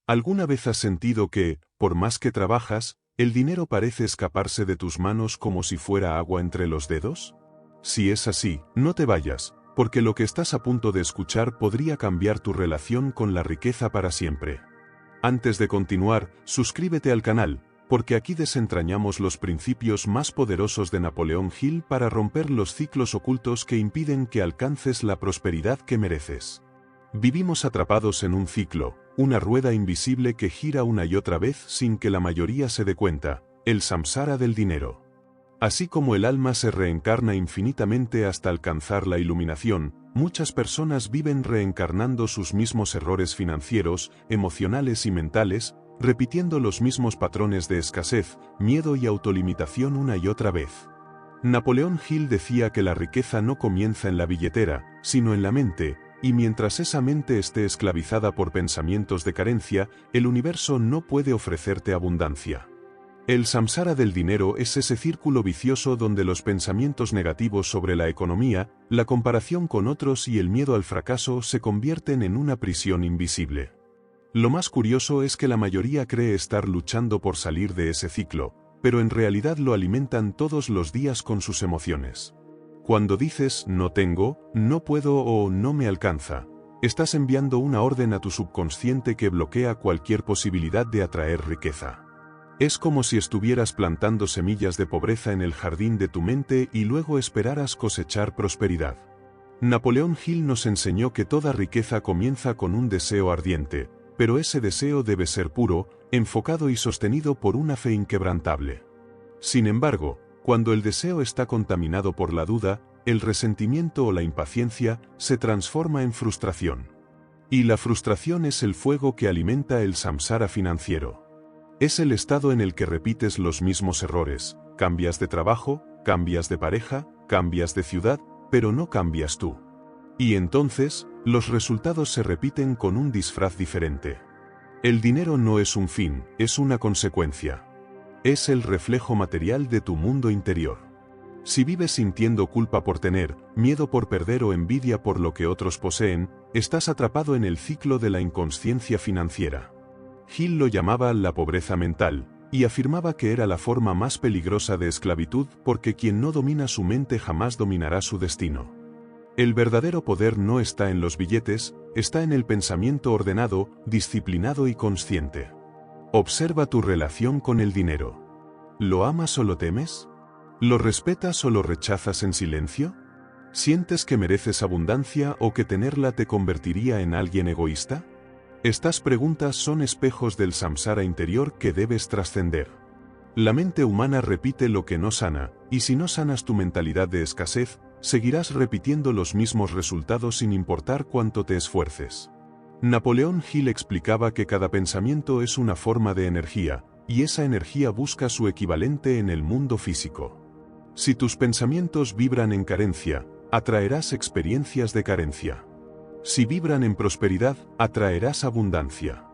¿Alguna vez has sentido que, por más que trabajas, el dinero parece escaparse de tus manos como si fuera agua entre los dedos? Si es así, no te vayas, porque lo que estás a punto de escuchar podría cambiar tu relación con la riqueza para siempre. Antes de continuar, suscríbete al canal, porque aquí desentrañamos los principios más poderosos de Napoleón Hill para romper los ciclos ocultos que impiden que alcances la prosperidad que mereces. Vivimos atrapados en un ciclo, una rueda invisible que gira una y otra vez sin que la mayoría se dé cuenta, el samsara del dinero. Así como el alma se reencarna infinitamente hasta alcanzar la iluminación, muchas personas viven reencarnando sus mismos errores financieros, emocionales y mentales, repitiendo los mismos patrones de escasez, miedo y autolimitación una y otra vez. Napoleón Hill decía que la riqueza no comienza en la billetera, sino en la mente, y mientras esa mente esté esclavizada por pensamientos de carencia, el universo no puede ofrecerte abundancia. El samsara del dinero es ese círculo vicioso donde los pensamientos negativos sobre la economía, la comparación con otros y el miedo al fracaso se convierten en una prisión invisible. Lo más curioso es que la mayoría cree estar luchando por salir de ese ciclo, pero en realidad lo alimentan todos los días con sus emociones. Cuando dices no tengo, no puedo o no me alcanza, estás enviando una orden a tu subconsciente que bloquea cualquier posibilidad de atraer riqueza. Es como si estuvieras plantando semillas de pobreza en el jardín de tu mente y luego esperaras cosechar prosperidad. Napoleón Hill nos enseñó que toda riqueza comienza con un deseo ardiente, pero ese deseo debe ser puro, enfocado y sostenido por una fe inquebrantable. Sin embargo, cuando el deseo está contaminado por la duda, el resentimiento o la impaciencia, se transforma en frustración. Y la frustración es el fuego que alimenta el samsara financiero. Es el estado en el que repites los mismos errores, cambias de trabajo, cambias de pareja, cambias de ciudad, pero no cambias tú. Y entonces, los resultados se repiten con un disfraz diferente. El dinero no es un fin, es una consecuencia. Es el reflejo material de tu mundo interior. Si vives sintiendo culpa por tener, miedo por perder o envidia por lo que otros poseen, estás atrapado en el ciclo de la inconsciencia financiera. Hill lo llamaba la pobreza mental, y afirmaba que era la forma más peligrosa de esclavitud porque quien no domina su mente jamás dominará su destino. El verdadero poder no está en los billetes, está en el pensamiento ordenado, disciplinado y consciente. Observa tu relación con el dinero. ¿Lo amas o lo temes? ¿Lo respetas o lo rechazas en silencio? ¿Sientes que mereces abundancia o que tenerla te convertiría en alguien egoísta? Estas preguntas son espejos del samsara interior que debes trascender. La mente humana repite lo que no sana, y si no sanas tu mentalidad de escasez, seguirás repitiendo los mismos resultados sin importar cuánto te esfuerces. Napoleón Hill explicaba que cada pensamiento es una forma de energía, y esa energía busca su equivalente en el mundo físico. Si tus pensamientos vibran en carencia, atraerás experiencias de carencia. Si vibran en prosperidad, atraerás abundancia.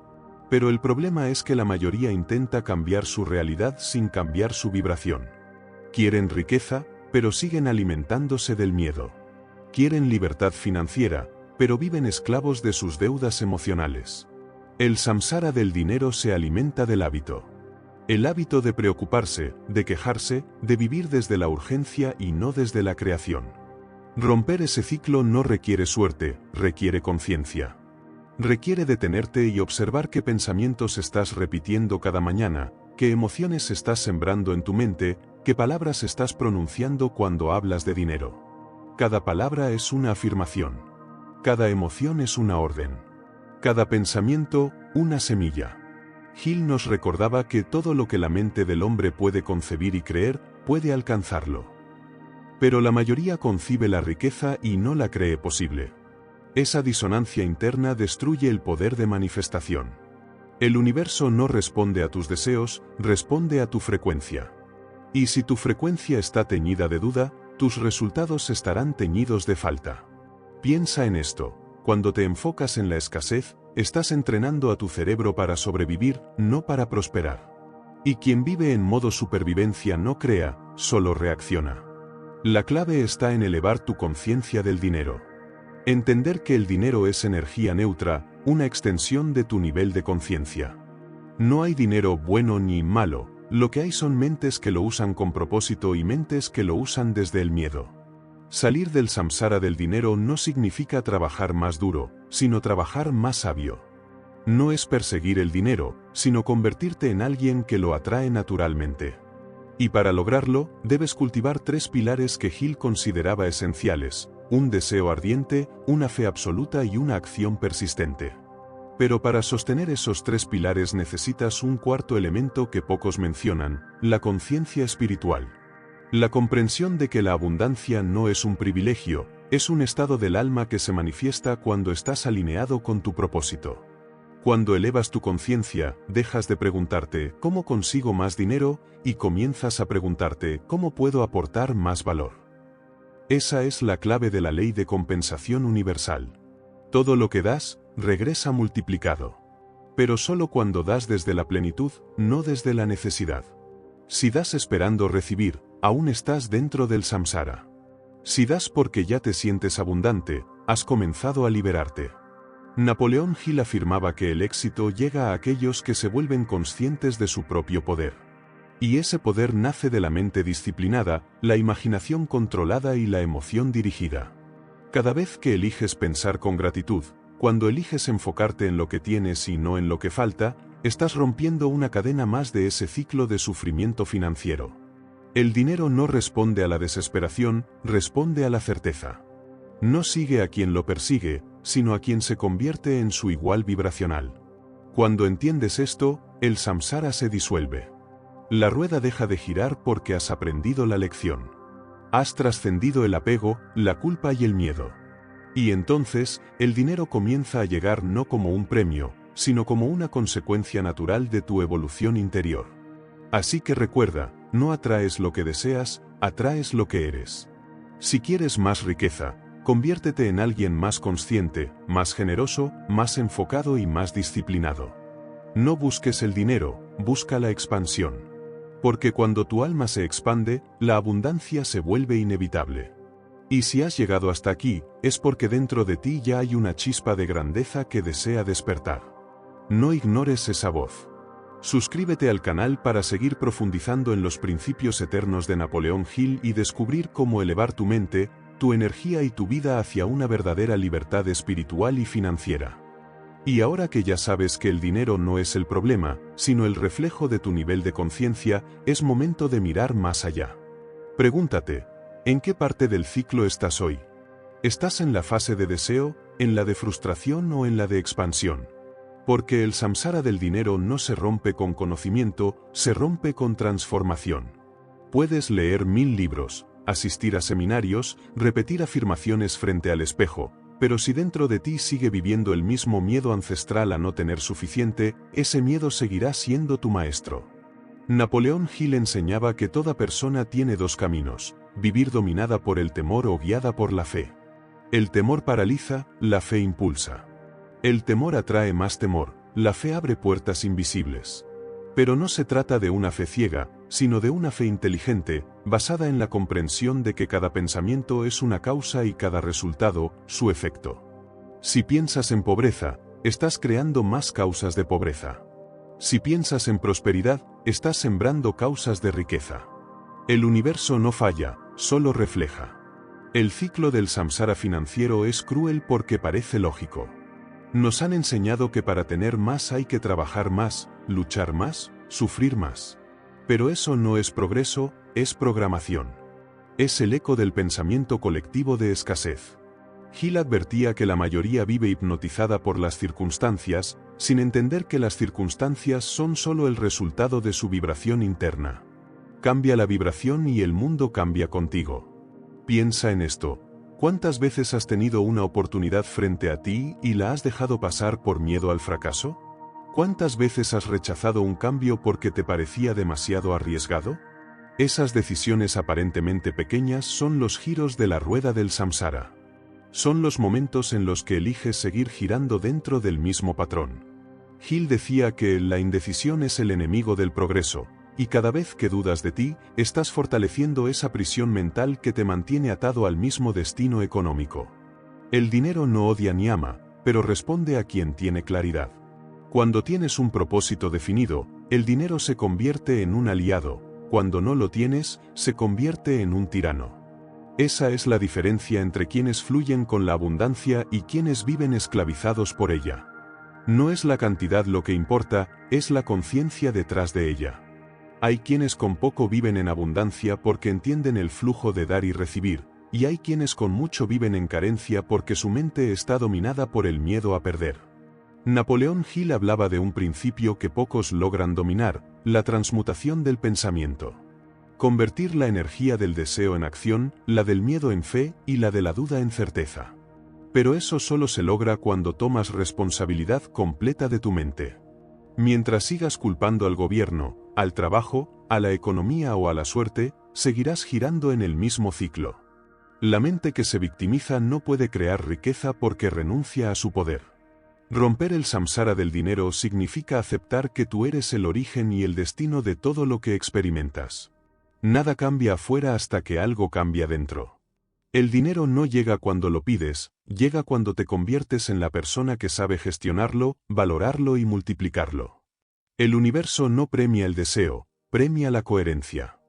Pero el problema es que la mayoría intenta cambiar su realidad sin cambiar su vibración. Quieren riqueza, pero siguen alimentándose del miedo. Quieren libertad financiera, pero viven esclavos de sus deudas emocionales. El samsara del dinero se alimenta del hábito. El hábito de preocuparse, de quejarse, de vivir desde la urgencia y no desde la creación. Romper ese ciclo no requiere suerte, requiere conciencia. Requiere detenerte y observar qué pensamientos estás repitiendo cada mañana, qué emociones estás sembrando en tu mente, qué palabras estás pronunciando cuando hablas de dinero. Cada palabra es una afirmación. Cada emoción es una orden. Cada pensamiento, una semilla. Hill nos recordaba que todo lo que la mente del hombre puede concebir y creer, puede alcanzarlo. Pero la mayoría concibe la riqueza y no la cree posible. Esa disonancia interna destruye el poder de manifestación. El universo no responde a tus deseos, responde a tu frecuencia. Y si tu frecuencia está teñida de duda, tus resultados estarán teñidos de falta. Piensa en esto: cuando te enfocas en la escasez, estás entrenando a tu cerebro para sobrevivir, no para prosperar. Y quien vive en modo supervivencia no crea, solo reacciona. La clave está en elevar tu conciencia del dinero. Entender que el dinero es energía neutra, una extensión de tu nivel de conciencia. No hay dinero bueno ni malo, lo que hay son mentes que lo usan con propósito y mentes que lo usan desde el miedo. Salir del samsara del dinero no significa trabajar más duro, sino trabajar más sabio. No es perseguir el dinero, sino convertirte en alguien que lo atrae naturalmente. Y para lograrlo, debes cultivar 3 pilares que Hill consideraba esenciales: un deseo ardiente, una fe absoluta y una acción persistente. Pero para sostener esos 3 pilares necesitas un cuarto elemento que pocos mencionan: la conciencia espiritual. La comprensión de que la abundancia no es un privilegio, es un estado del alma que se manifiesta cuando estás alineado con tu propósito. Cuando elevas tu conciencia, dejas de preguntarte ¿cómo consigo más dinero? Y comienzas a preguntarte ¿cómo puedo aportar más valor? Esa es la clave de la ley de compensación universal. Todo lo que das, regresa multiplicado. Pero solo cuando das desde la plenitud, no desde la necesidad. Si das esperando recibir, aún estás dentro del samsara. Si das porque ya te sientes abundante, has comenzado a liberarte. Napoleón Hill afirmaba que el éxito llega a aquellos que se vuelven conscientes de su propio poder. Y ese poder nace de la mente disciplinada, la imaginación controlada y la emoción dirigida. Cada vez que eliges pensar con gratitud, cuando eliges enfocarte en lo que tienes y no en lo que falta, estás rompiendo una cadena más de ese ciclo de sufrimiento financiero. El dinero no responde a la desesperación, responde a la certeza. No sigue a quien lo persigue, sino a quien se convierte en su igual vibracional. Cuando entiendes esto, el samsara se disuelve. La rueda deja de girar porque has aprendido la lección. Has trascendido el apego, la culpa y el miedo. Y entonces, el dinero comienza a llegar no como un premio, sino como una consecuencia natural de tu evolución interior. Así que recuerda, no atraes lo que deseas, atraes lo que eres. Si quieres más riqueza, conviértete en alguien más consciente, más generoso, más enfocado y más disciplinado. No busques el dinero, busca la expansión. Porque cuando tu alma se expande, la abundancia se vuelve inevitable. Y si has llegado hasta aquí, es porque dentro de ti ya hay una chispa de grandeza que desea despertar. No ignores esa voz. Suscríbete al canal para seguir profundizando en los principios eternos de Napoleón Hill y descubrir cómo elevar tu mente, tu energía y tu vida hacia una verdadera libertad espiritual y financiera. Y ahora que ya sabes que el dinero no es el problema, sino el reflejo de tu nivel de conciencia, es momento de mirar más allá. Pregúntate, ¿en qué parte del ciclo estás hoy? ¿Estás en la fase de deseo, en la de frustración o en la de expansión? Porque el samsara del dinero no se rompe con conocimiento, se rompe con transformación. Puedes leer 1000 libros, asistir a seminarios, repetir afirmaciones frente al espejo, pero si dentro de ti sigue viviendo el mismo miedo ancestral a no tener suficiente, ese miedo seguirá siendo tu maestro. Napoleón Hill enseñaba que toda persona tiene 2 caminos: vivir dominada por el temor o guiada por la fe. El temor paraliza, la fe impulsa. El temor atrae más temor, la fe abre puertas invisibles. Pero no se trata de una fe ciega, sino de una fe inteligente, basada en la comprensión de que cada pensamiento es una causa y cada resultado, su efecto. Si piensas en pobreza, estás creando más causas de pobreza. Si piensas en prosperidad, estás sembrando causas de riqueza. El universo no falla, solo refleja. El ciclo del samsara financiero es cruel porque parece lógico. Nos han enseñado que para tener más hay que trabajar más, luchar más, sufrir más. Pero eso no es progreso, es programación. Es el eco del pensamiento colectivo de escasez. Hill advertía que la mayoría vive hipnotizada por las circunstancias, sin entender que las circunstancias son solo el resultado de su vibración interna. Cambia la vibración y el mundo cambia contigo. Piensa en esto. ¿Cuántas veces has tenido una oportunidad frente a ti y la has dejado pasar por miedo al fracaso? ¿Cuántas veces has rechazado un cambio porque te parecía demasiado arriesgado? Esas decisiones aparentemente pequeñas son los giros de la rueda del samsara. Son los momentos en los que eliges seguir girando dentro del mismo patrón. Hill decía que la indecisión es el enemigo del progreso, y cada vez que dudas de ti, estás fortaleciendo esa prisión mental que te mantiene atado al mismo destino económico. El dinero no odia ni ama, pero responde a quien tiene claridad. Cuando tienes un propósito definido, el dinero se convierte en un aliado, cuando no lo tienes, se convierte en un tirano. Esa es la diferencia entre quienes fluyen con la abundancia y quienes viven esclavizados por ella. No es la cantidad lo que importa, es la conciencia detrás de ella. Hay quienes con poco viven en abundancia porque entienden el flujo de dar y recibir, y hay quienes con mucho viven en carencia porque su mente está dominada por el miedo a perder. Napoleón Hill hablaba de un principio que pocos logran dominar, la transmutación del pensamiento. Convertir la energía del deseo en acción, la del miedo en fe y la de la duda en certeza. Pero eso solo se logra cuando tomas responsabilidad completa de tu mente. Mientras sigas culpando al gobierno, al trabajo, a la economía o a la suerte, seguirás girando en el mismo ciclo. La mente que se victimiza no puede crear riqueza porque renuncia a su poder. Romper el samsara del dinero significa aceptar que tú eres el origen y el destino de todo lo que experimentas. Nada cambia afuera hasta que algo cambia dentro. El dinero no llega cuando lo pides, llega cuando te conviertes en la persona que sabe gestionarlo, valorarlo y multiplicarlo. El universo no premia el deseo, premia la coherencia.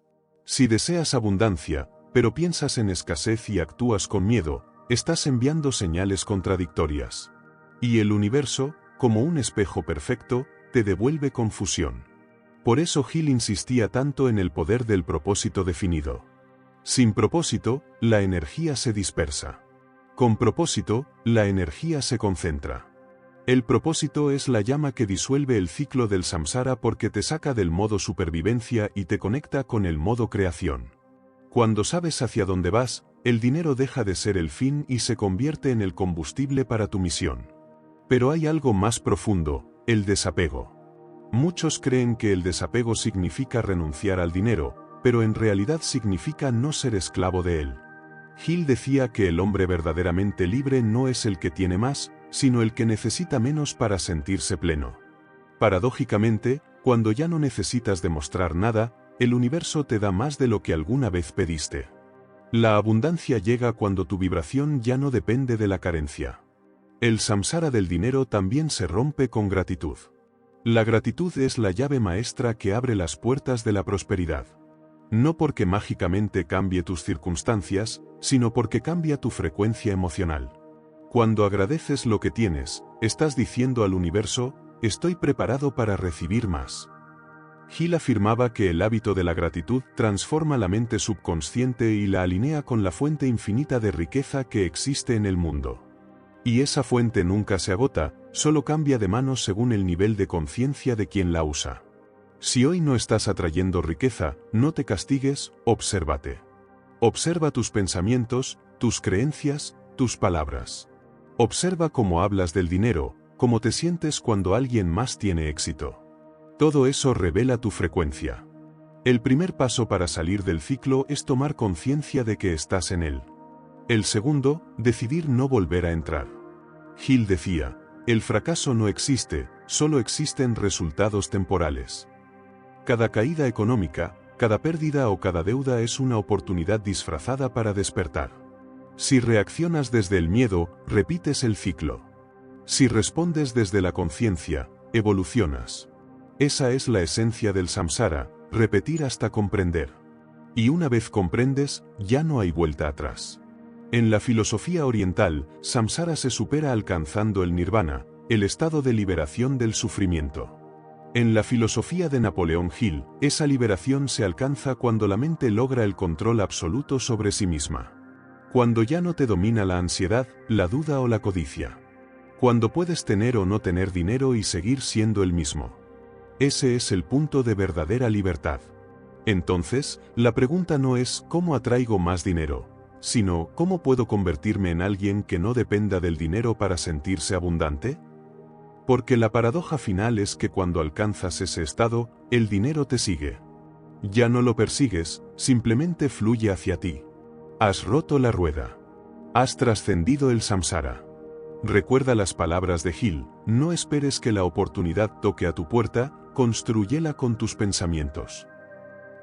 Si deseas abundancia, pero piensas en escasez y actúas con miedo, estás enviando señales contradictorias. Y el universo, como un espejo perfecto, te devuelve confusión. Por eso Hill insistía tanto en el poder del propósito definido. Sin propósito, la energía se dispersa. Con propósito, la energía se concentra. El propósito es la llama que disuelve el ciclo del samsara porque te saca del modo supervivencia y te conecta con el modo creación. Cuando sabes hacia dónde vas, el dinero deja de ser el fin y se convierte en el combustible para tu misión. Pero hay algo más profundo, el desapego. Muchos creen que el desapego significa renunciar al dinero, pero en realidad significa no ser esclavo de él. Hill decía que el hombre verdaderamente libre no es el que tiene más, sino el que necesita menos para sentirse pleno. Paradójicamente, cuando ya no necesitas demostrar nada, el universo te da más de lo que alguna vez pediste. La abundancia llega cuando tu vibración ya no depende de la carencia. El samsara del dinero también se rompe con gratitud. La gratitud es la llave maestra que abre las puertas de la prosperidad. No porque mágicamente cambie tus circunstancias, sino porque cambia tu frecuencia emocional. Cuando agradeces lo que tienes, estás diciendo al universo, estoy preparado para recibir más. Hill afirmaba que el hábito de la gratitud transforma la mente subconsciente y la alinea con la fuente infinita de riqueza que existe en el mundo. Y esa fuente nunca se agota, solo cambia de manos según el nivel de conciencia de quien la usa. Si hoy no estás atrayendo riqueza, no te castigues, obsérvate. Observa tus pensamientos, tus creencias, tus palabras. Observa cómo hablas del dinero, cómo te sientes cuando alguien más tiene éxito. Todo eso revela tu frecuencia. El primer paso para salir del ciclo es tomar conciencia de que estás en él. El segundo, decidir no volver a entrar. Hill decía, el fracaso no existe, solo existen resultados temporales. Cada caída económica, cada pérdida o cada deuda es una oportunidad disfrazada para despertar. Si reaccionas desde el miedo, repites el ciclo. Si respondes desde la conciencia, evolucionas. Esa es la esencia del samsara, repetir hasta comprender. Y una vez comprendes, ya no hay vuelta atrás. En la filosofía oriental, samsara se supera alcanzando el nirvana, el estado de liberación del sufrimiento. En la filosofía de Napoleón Hill, esa liberación se alcanza cuando la mente logra el control absoluto sobre sí misma. Cuando ya no te domina la ansiedad, la duda o la codicia. Cuando puedes tener o no tener dinero y seguir siendo el mismo. Ese es el punto de verdadera libertad. Entonces, la pregunta no es ¿cómo atraigo más dinero?, sino ¿cómo puedo convertirme en alguien que no dependa del dinero para sentirse abundante? Porque la paradoja final es que cuando alcanzas ese estado, el dinero te sigue. Ya no lo persigues, simplemente fluye hacia ti. Has roto la rueda. Has trascendido el samsara. Recuerda las palabras de Hill, no esperes que la oportunidad toque a tu puerta, constrúyela con tus pensamientos.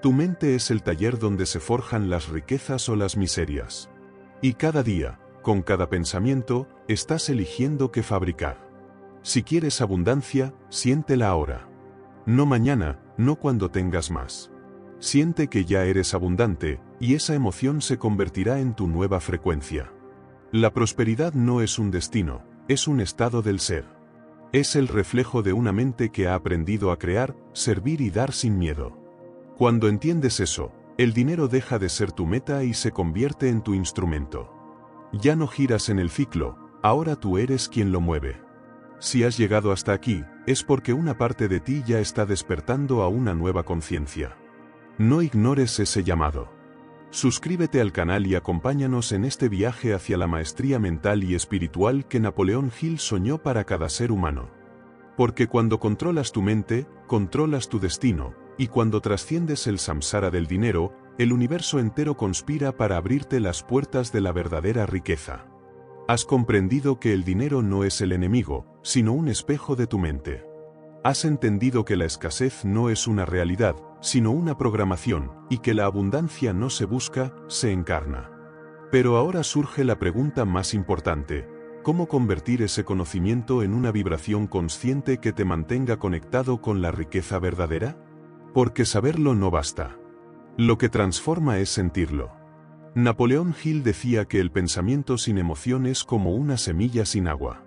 Tu mente es el taller donde se forjan las riquezas o las miserias. Y cada día, Con cada pensamiento, estás eligiendo qué fabricar. Si quieres abundancia, siéntela ahora. No mañana, no cuando tengas más. Siente que ya eres abundante, y esa emoción se convertirá en tu nueva frecuencia. La prosperidad no es un destino, es un estado del ser. Es el reflejo de una mente que ha aprendido a crear, servir y dar sin miedo. Cuando entiendes eso, el dinero deja de ser tu meta y se convierte en tu instrumento. Ya no giras en el ciclo, ahora tú eres quien lo mueve. Si has llegado hasta aquí, es porque una parte de ti ya está despertando a una nueva conciencia. No ignores ese llamado. Suscríbete al canal y acompáñanos en este viaje hacia la maestría mental y espiritual que Napoleón Hill soñó para cada ser humano. Porque cuando controlas tu mente, controlas tu destino, y cuando trasciendes el samsara del dinero, el universo entero conspira para abrirte las puertas de la verdadera riqueza. Has comprendido que el dinero no es el enemigo, sino un espejo de tu mente. Has entendido que la escasez no es una realidad, sino una programación, y que la abundancia no se busca, se encarna. Pero ahora surge la pregunta más importante: ¿cómo convertir ese conocimiento en una vibración consciente que te mantenga conectado con la riqueza verdadera? Porque saberlo no basta. Lo que transforma es sentirlo. Napoleón Hill decía que el pensamiento sin emoción es como una semilla sin agua.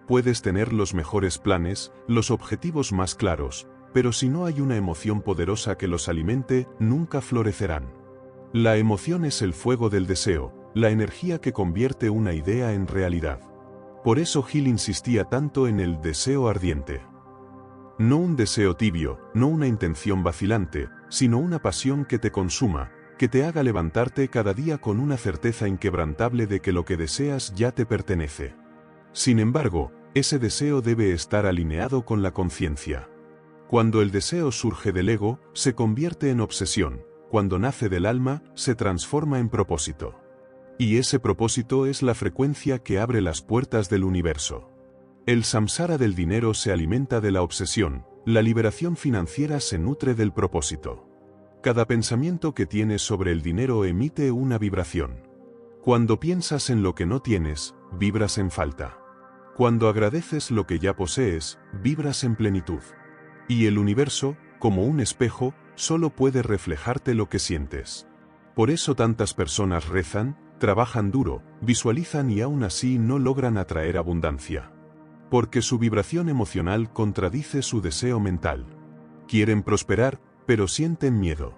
Puedes tener los mejores planes, los objetivos más claros, pero si no hay una emoción poderosa que los alimente, nunca florecerán. La emoción es el fuego del deseo, la energía que convierte una idea en realidad. Por eso Hill insistía tanto en el deseo ardiente. No un deseo tibio, no una intención vacilante, sino una pasión que te consuma, que te haga levantarte cada día con una certeza inquebrantable de que lo que deseas ya te pertenece. Sin embargo, ese deseo debe estar alineado con la conciencia. Cuando el deseo surge del ego, se convierte en obsesión; cuando nace del alma, se transforma en propósito. Y ese propósito es la frecuencia que abre las puertas del universo. El samsara del dinero se alimenta de la obsesión, la liberación financiera se nutre del propósito. Cada pensamiento que tienes sobre el dinero emite una vibración. Cuando piensas en lo que no tienes, vibras en falta. Cuando agradeces lo que ya posees, vibras en plenitud. Y el universo, como un espejo, solo puede reflejarte lo que sientes. Por eso tantas personas rezan, trabajan duro, visualizan y aún así no logran atraer abundancia. Porque su vibración emocional contradice su deseo mental. Quieren prosperar, pero sienten miedo.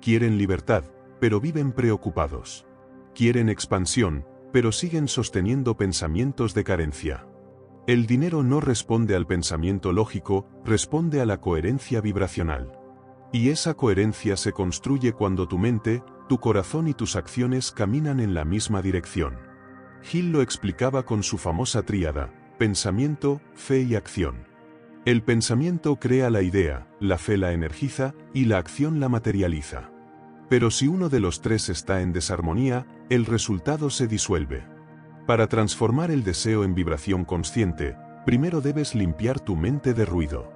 Quieren libertad, pero viven preocupados. Quieren expansión, pero siguen sosteniendo pensamientos de carencia. El dinero no responde al pensamiento lógico, responde a la coherencia vibracional. Y esa coherencia se construye cuando tu mente, tu corazón y tus acciones caminan en la misma dirección. Hill lo explicaba con su famosa tríada: pensamiento, fe y acción. El pensamiento crea la idea, la fe la energiza, y la acción la materializa. Pero si uno de los tres está en desarmonía, el resultado se disuelve. Para transformar el deseo en vibración consciente, primero debes limpiar tu mente de ruido.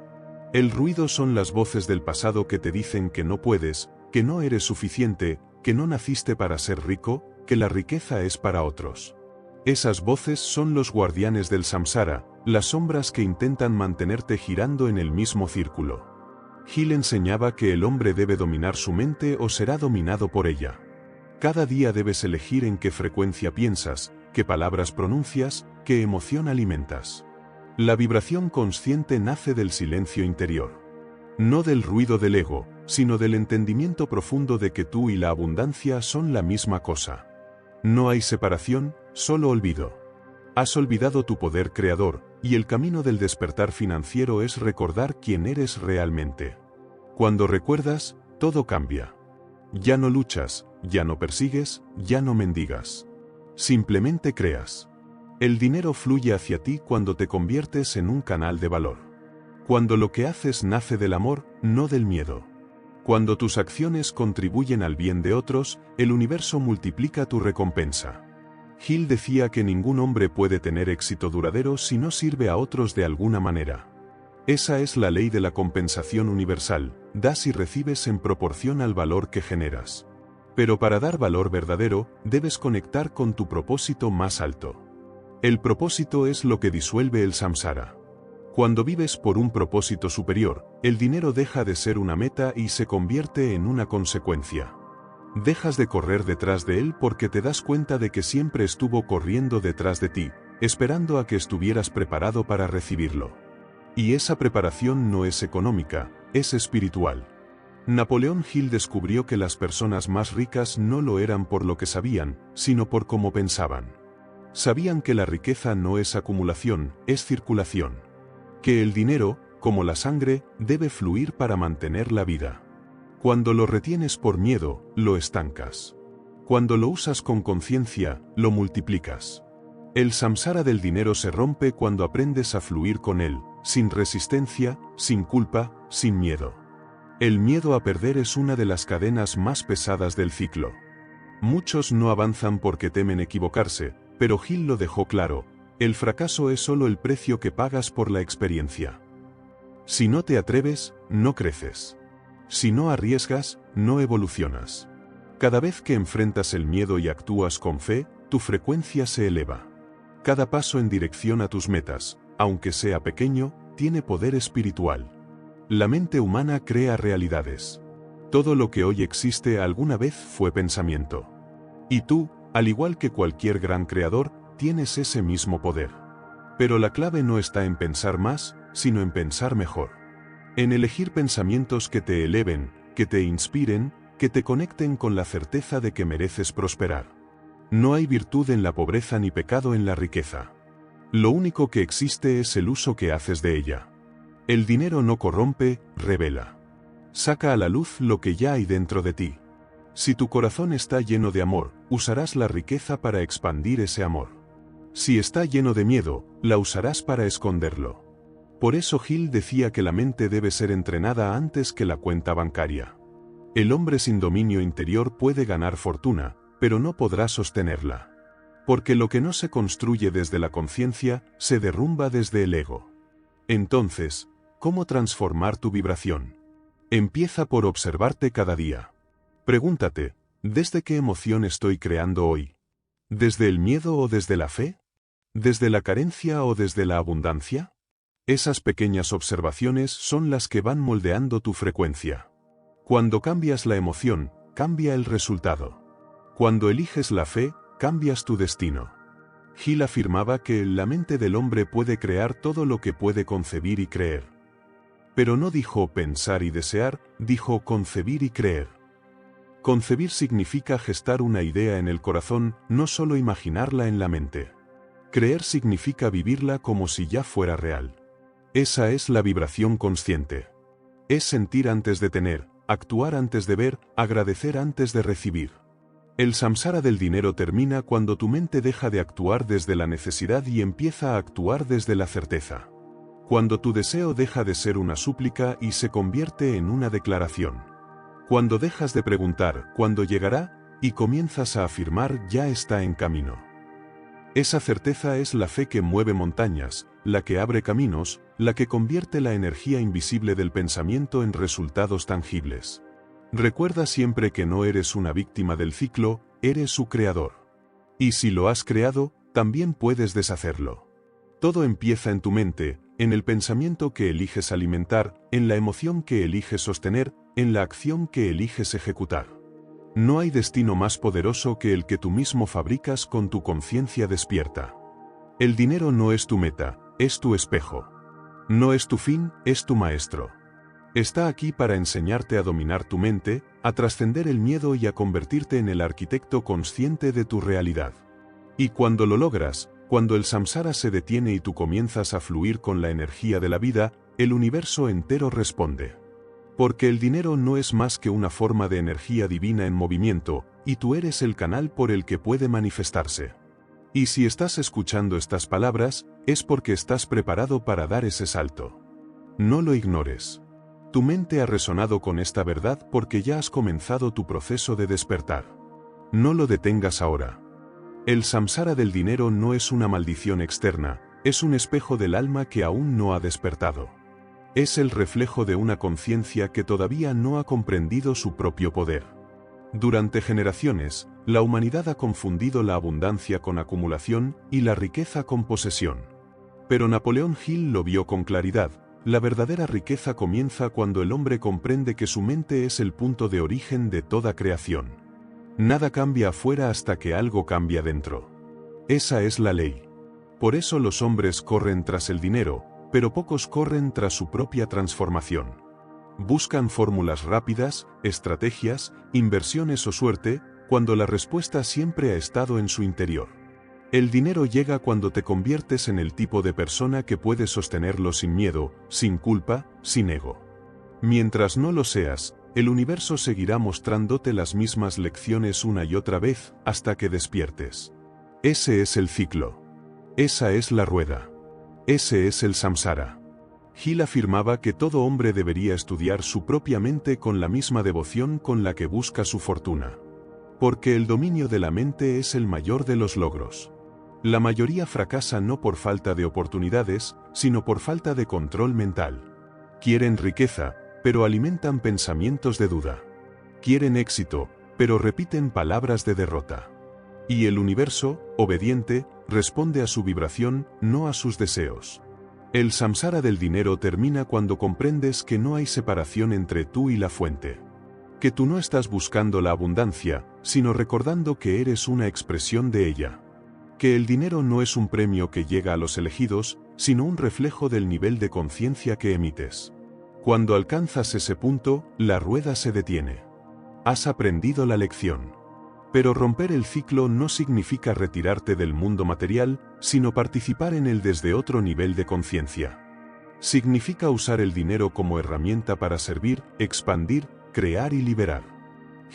El ruido son las voces del pasado que te dicen que no puedes, que no eres suficiente, que no naciste para ser rico, que la riqueza es para otros. Esas voces son los guardianes del samsara, las sombras que intentan mantenerte girando en el mismo círculo. Hill enseñaba que el hombre debe dominar su mente o será dominado por ella. Cada día debes elegir en qué frecuencia piensas, qué palabras pronuncias, qué emoción alimentas. La vibración consciente nace del silencio interior. No del ruido del ego, sino del entendimiento profundo de que tú y la abundancia son la misma cosa. No hay separación, solo olvido. Has olvidado tu poder creador, y el camino del despertar financiero es recordar quién eres realmente. Cuando recuerdas, todo cambia. Ya no luchas, ya no persigues, ya no mendigas. Simplemente creas. El dinero fluye hacia ti cuando te conviertes en un canal de valor. Cuando lo que haces nace del amor, no del miedo. Cuando tus acciones contribuyen al bien de otros, el universo multiplica tu recompensa. Hill decía que ningún hombre puede tener éxito duradero si no sirve a otros de alguna manera. Esa es la ley de la compensación universal: das y recibes en proporción al valor que generas. Pero para dar valor verdadero, debes conectar con tu propósito más alto. El propósito es lo que disuelve el samsara. Cuando vives por un propósito superior, el dinero deja de ser una meta y se convierte en una consecuencia. Dejas de correr detrás de él porque te das cuenta de que siempre estuvo corriendo detrás de ti, esperando a que estuvieras preparado para recibirlo. Y esa preparación no es económica, es espiritual. Napoleón Hill descubrió que las personas más ricas no lo eran por lo que sabían, sino por cómo pensaban. Sabían que la riqueza no es acumulación, es circulación. Que el dinero, como la sangre, debe fluir para mantener la vida. Cuando lo retienes por miedo, lo estancas. Cuando lo usas con conciencia, lo multiplicas. El samsara del dinero se rompe cuando aprendes a fluir con él, sin resistencia, sin culpa, sin miedo. El miedo a perder es una de las cadenas más pesadas del ciclo. Muchos no avanzan porque temen equivocarse, pero Hill lo dejó claro: el fracaso es solo el precio que pagas por la experiencia. Si no te atreves, no creces. Si no arriesgas, no evolucionas. Cada vez que enfrentas el miedo y actúas con fe, tu frecuencia se eleva. Cada paso en dirección a tus metas, aunque sea pequeño, tiene poder espiritual. La mente humana crea realidades. Todo lo que hoy existe alguna vez fue pensamiento. Y tú, al igual que cualquier gran creador, tienes ese mismo poder. Pero la clave no está en pensar más, sino en pensar mejor. En elegir pensamientos que te eleven, que te inspiren, que te conecten con la certeza de que mereces prosperar. No hay virtud en la pobreza ni pecado en la riqueza. Lo único que existe es el uso que haces de ella. El dinero no corrompe, revela. Saca a la luz lo que ya hay dentro de ti. Si tu corazón está lleno de amor, usarás la riqueza para expandir ese amor. Si está lleno de miedo, la usarás para esconderlo. Por eso Hill decía que la mente debe ser entrenada antes que la cuenta bancaria. El hombre sin dominio interior puede ganar fortuna, pero no podrá sostenerla. Porque lo que no se construye desde la conciencia, se derrumba desde el ego. Entonces, ¿cómo transformar tu vibración? Empieza por observarte cada día. Pregúntate, ¿desde qué emoción estoy creando hoy? ¿Desde el miedo o desde la fe? ¿Desde la carencia o desde la abundancia? Esas pequeñas observaciones son las que van moldeando tu frecuencia. Cuando cambias la emoción, cambia el resultado. Cuando eliges la fe, cambias tu destino. Hill afirmaba que la mente del hombre puede crear todo lo que puede concebir y creer. Pero no dijo pensar y desear, dijo concebir y creer. Concebir significa gestar una idea en el corazón, no solo imaginarla en la mente. Creer significa vivirla como si ya fuera real. Esa es la vibración consciente. Es sentir antes de tener, actuar antes de ver, agradecer antes de recibir. El samsara del dinero termina cuando tu mente deja de actuar desde la necesidad y empieza a actuar desde la certeza. Cuando tu deseo deja de ser una súplica y se convierte en una declaración. Cuando dejas de preguntar ¿cuándo llegará? Y comienzas a afirmar ya está en camino. Esa certeza es la fe que mueve montañas, la que abre caminos, la que convierte la energía invisible del pensamiento en resultados tangibles. Recuerda siempre que no eres una víctima del ciclo, eres su creador. Y si lo has creado, también puedes deshacerlo. Todo empieza en tu mente, en el pensamiento que eliges alimentar, en la emoción que eliges sostener, en la acción que eliges ejecutar. No hay destino más poderoso que el que tú mismo fabricas con tu conciencia despierta. El dinero no es tu meta, es tu espejo. No es tu fin, es tu maestro. Está aquí para enseñarte a dominar tu mente, a trascender el miedo y a convertirte en el arquitecto consciente de tu realidad. Y cuando lo logras, cuando el samsara se detiene y tú comienzas a fluir con la energía de la vida, el universo entero responde. Porque el dinero no es más que una forma de energía divina en movimiento, y tú eres el canal por el que puede manifestarse. Y si estás escuchando estas palabras, es porque estás preparado para dar ese salto. No lo ignores. Tu mente ha resonado con esta verdad porque ya has comenzado tu proceso de despertar. No lo detengas ahora. El samsara del dinero no es una maldición externa, es un espejo del alma que aún no ha despertado. Es el reflejo de una conciencia que todavía no ha comprendido su propio poder. Durante generaciones, la humanidad ha confundido la abundancia con acumulación y la riqueza con posesión. Pero Napoleón Hill lo vio con claridad: la verdadera riqueza comienza cuando el hombre comprende que su mente es el punto de origen de toda creación. Nada cambia afuera hasta que algo cambia dentro. Esa es la ley. Por eso los hombres corren tras el dinero, pero pocos corren tras su propia transformación. Buscan fórmulas rápidas, estrategias, inversiones o suerte, cuando la respuesta siempre ha estado en su interior. El dinero llega cuando te conviertes en el tipo de persona que puede sostenerlo sin miedo, sin culpa, sin ego. Mientras no lo seas, el universo seguirá mostrándote las mismas lecciones una y otra vez, hasta que despiertes. Ese es el ciclo. Esa es la rueda. Ese es el samsara. Hill afirmaba que todo hombre debería estudiar su propia mente con la misma devoción con la que busca su fortuna. Porque el dominio de la mente es el mayor de los logros. La mayoría fracasa no por falta de oportunidades, sino por falta de control mental. Quieren riqueza, pero alimentan pensamientos de duda. Quieren éxito, pero repiten palabras de derrota. Y el universo, obediente, responde a su vibración, no a sus deseos. El samsara del dinero termina cuando comprendes que no hay separación entre tú y la fuente. Que tú no estás buscando la abundancia, sino recordando que eres una expresión de ella. Que el dinero no es un premio que llega a los elegidos, sino un reflejo del nivel de conciencia que emites. Cuando alcanzas ese punto, la rueda se detiene. Has aprendido la lección. Pero romper el ciclo no significa retirarte del mundo material, sino participar en él desde otro nivel de conciencia. Significa usar el dinero como herramienta para servir, expandir, crear y liberar.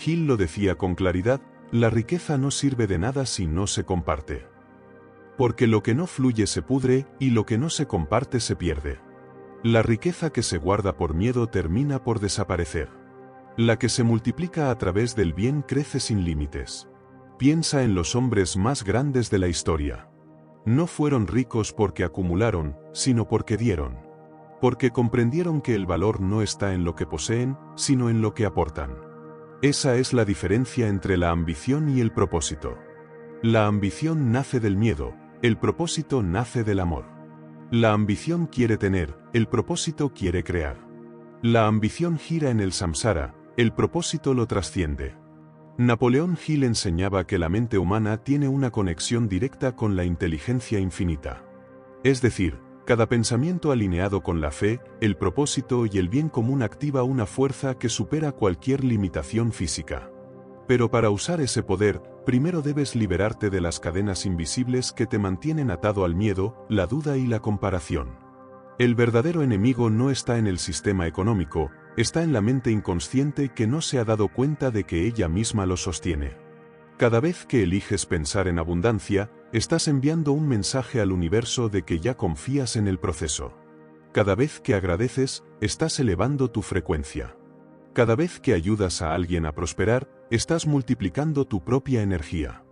Hill lo decía con claridad: la riqueza no sirve de nada si no se comparte. Porque lo que no fluye se pudre, y lo que no se comparte se pierde. La riqueza que se guarda por miedo termina por desaparecer. La que se multiplica a través del bien crece sin límites. Piensa en los hombres más grandes de la historia. No fueron ricos porque acumularon, sino porque dieron. Porque comprendieron que el valor no está en lo que poseen, sino en lo que aportan. Esa es la diferencia entre la ambición y el propósito. La ambición nace del miedo, el propósito nace del amor. La ambición quiere tener, el propósito quiere crear. La ambición gira en el samsara, el propósito lo trasciende. Napoleón Hill enseñaba que la mente humana tiene una conexión directa con la inteligencia infinita. Es decir, cada pensamiento alineado con la fe, el propósito y el bien común activa una fuerza que supera cualquier limitación física. Pero para usar ese poder, primero debes liberarte de las cadenas invisibles que te mantienen atado al miedo, la duda y la comparación. El verdadero enemigo no está en el sistema económico, está en la mente inconsciente que no se ha dado cuenta de que ella misma lo sostiene. Cada vez que eliges pensar en abundancia, estás enviando un mensaje al universo de que ya confías en el proceso. Cada vez que agradeces, estás elevando tu frecuencia. Cada vez que ayudas a alguien a prosperar, estás multiplicando tu propia energía.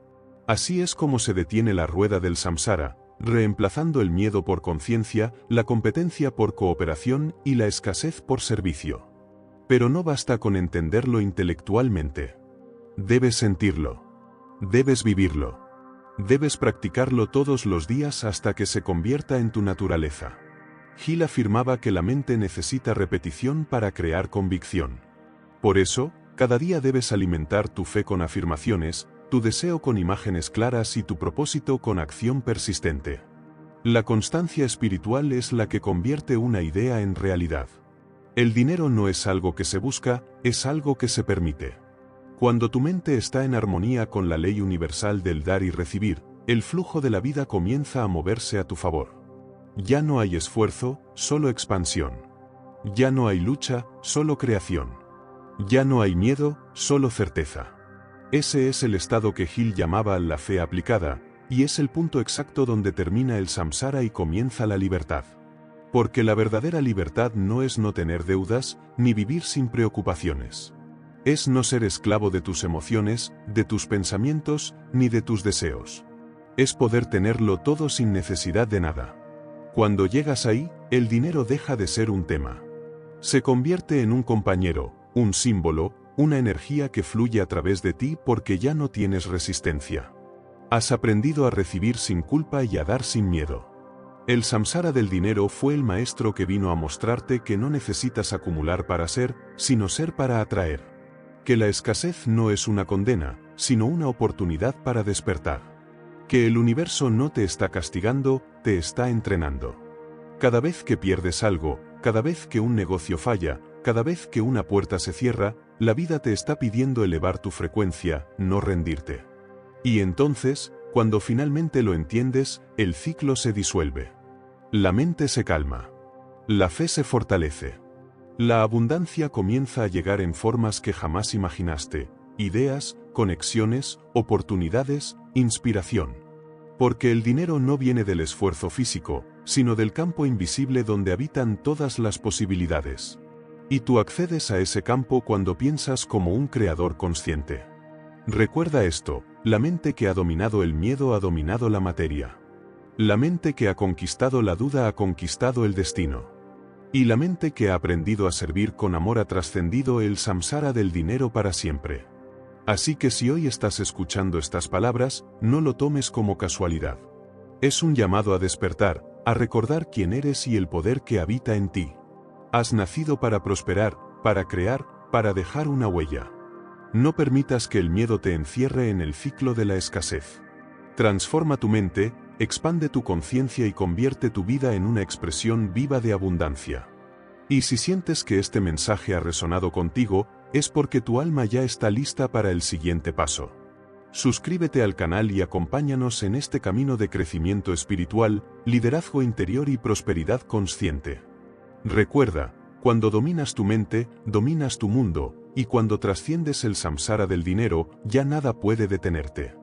Así es como se detiene la rueda del samsara, reemplazando el miedo por conciencia, la competencia por cooperación y la escasez por servicio. Pero no basta con entenderlo intelectualmente. Debes sentirlo. Debes vivirlo. Debes practicarlo todos los días hasta que se convierta en tu naturaleza. Hill afirmaba que la mente necesita repetición para crear convicción. Por eso, cada día debes alimentar tu fe con afirmaciones, tu deseo con imágenes claras y tu propósito con acción persistente. La constancia espiritual es la que convierte una idea en realidad. El dinero no es algo que se busca, es algo que se permite. Cuando tu mente está en armonía con la ley universal del dar y recibir, el flujo de la vida comienza a moverse a tu favor. Ya no hay esfuerzo, solo expansión. Ya no hay lucha, solo creación. Ya no hay miedo, solo certeza. Ese es el estado que Hill llamaba la fe aplicada, y es el punto exacto donde termina el samsara y comienza la libertad. Porque la verdadera libertad no es no tener deudas, ni vivir sin preocupaciones. Es no ser esclavo de tus emociones, de tus pensamientos, ni de tus deseos. Es poder tenerlo todo sin necesidad de nada. Cuando llegas ahí, el dinero deja de ser un tema. Se convierte en un compañero, un símbolo, una energía que fluye a través de ti porque ya no tienes resistencia. Has aprendido a recibir sin culpa y a dar sin miedo. El samsara del dinero fue el maestro que vino a mostrarte que no necesitas acumular para ser, sino ser para atraer. Que la escasez no es una condena, sino una oportunidad para despertar. Que el universo no te está castigando, te está entrenando. Cada vez que pierdes algo, cada vez que un negocio falla, cada vez que una puerta se cierra, la vida te está pidiendo elevar tu frecuencia, no rendirte. Y entonces, cuando finalmente lo entiendes, el ciclo se disuelve. La mente se calma. La fe se fortalece. La abundancia comienza a llegar en formas que jamás imaginaste: ideas, conexiones, oportunidades, inspiración. Porque el dinero no viene del esfuerzo físico, sino del campo invisible donde habitan todas las posibilidades. Y tú accedes a ese campo cuando piensas como un creador consciente. Recuerda esto: la mente que ha dominado el miedo ha dominado la materia. La mente que ha conquistado la duda ha conquistado el destino. Y la mente que ha aprendido a servir con amor ha trascendido el samsara del dinero para siempre. Así que si hoy estás escuchando estas palabras, no lo tomes como casualidad. Es un llamado a despertar, a recordar quién eres y el poder que habita en ti. Has nacido para prosperar, para crear, para dejar una huella. No permitas que el miedo te encierre en el ciclo de la escasez. Transforma tu mente, expande tu conciencia y convierte tu vida en una expresión viva de abundancia. Y si sientes que este mensaje ha resonado contigo, es porque tu alma ya está lista para el siguiente paso. Suscríbete al canal y acompáñanos en este camino de crecimiento espiritual, liderazgo interior y prosperidad consciente. Recuerda, cuando dominas tu mente, dominas tu mundo, y cuando trasciendes el samsara del dinero, ya nada puede detenerte.